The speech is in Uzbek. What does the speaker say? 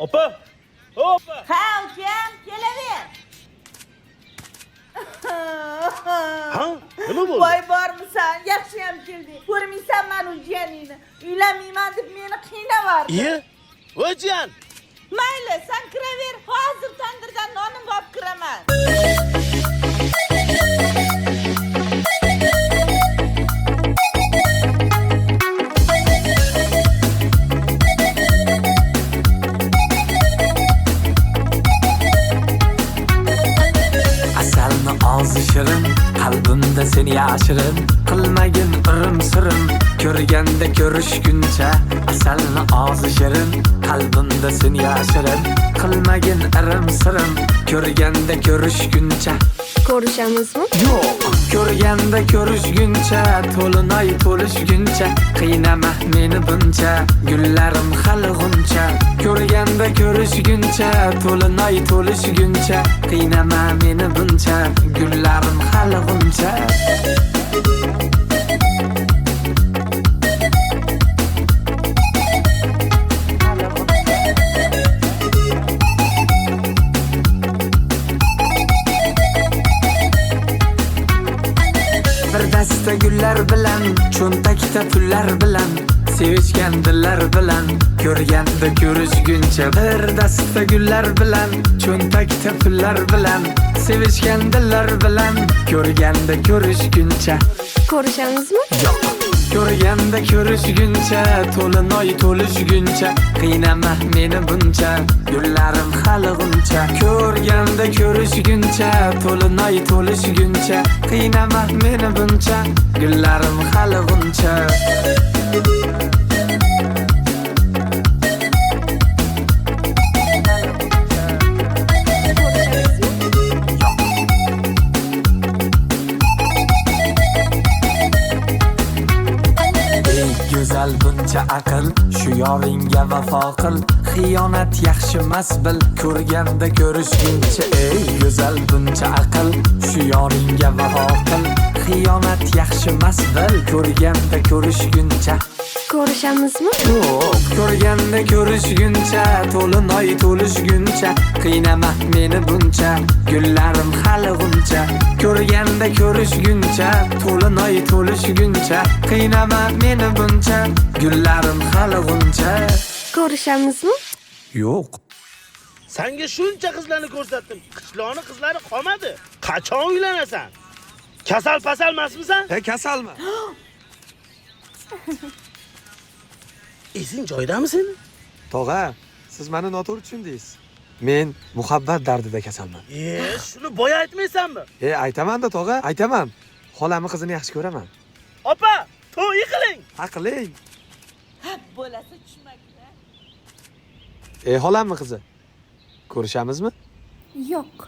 Opa! Opa! Ha, ukam, kelaver. Ha? Nima bo'ldi? Voy bormisan? Yaxshiyam kelding. Ko'rmaysan meni jiyaningni. Uylanmayman deb meni qiynavardi. Iye? Vo'jiyan! Mayli, sen kiraver. Hozir tandirdan nonim olib kiraman. Asalni og'zi shirin, qalbimda seni yashirin. Qilmagin irim-sirim, ko'rganda ko'rishguncha. Asalni og'zi shirin, qalbimda seni yashirin. Qilmagin irim-sirim, ko'rganda ko'rishguncha. Ko'rishamizmi? Yo'q, ko'rganda ko'rishguncha, to'linoy to'lishguncha. Qiynama meni buncha, gullarim hali g'uncha. Ko'rganda ko'rishguncha, to'linoy to'lishguncha. Qiynama meni buncha, gullarim hali g'uncha. Bir dasta gullar bilan, cho'ntakda pullar bilan, sevishgan dillar bilan, ko'rganda ko'rishguncha. Bir dasta gullar bilan, cho'ntakda pullar bilan, sevishgan dillar bilan, ko'rganda ko'rishguncha. Ko'rishamizmi? Yo'q, ko'rganda ko'rishguncha, to'linoy to'lishguncha. Qiynama meni buncha, gullarim hali g'uncha. Ko'rganda ko'rishguncha, to'linoy to'lishguncha. Qiynama meni buncha, gullarim hali g'uncha. Go'zal buncha aql, shu yoringga vafo qil. Xiyonat yaxshimas bil, ko'rganda ko'rishguncha. Ey go'zal buncha aql, shu yoringga vafo qil. Xiyonat yaxshimas bil, ko'rganda ko'rishguncha. Ko'rishamizmi? Yo'q, ko'rganda ko'rishguncha, to'linoy to'lishguncha. Qiynama meni buncha, gullarim hali g'uncha. Ko'rganda ko'rishguncha, to'linoy to'lishguncha. Qiynama meni buncha, gullarim hali g'uncha. Ko'rishamizmi? Yo'q. Senga shuncha qizlarni ko'rsatdim. Qishloqning qizlari qolmadi. Qachon uylanasan? Kasal-pasal emasmisan? Kasalman. Esing joyidami seni? Tog'a, siz meni noto'g'ri tushundingiz. Men muhabbat dardida kasalman. Shuni boya aytmaysanmi? Aytaman-da tog'a, aytaman. Xolamni qizini yaxshi ko'raman. Opa, to'y qiling. Qiling. Bo'lasa tushmakda. Xolamni qizi. Ko'rishamizmi? Yo'q.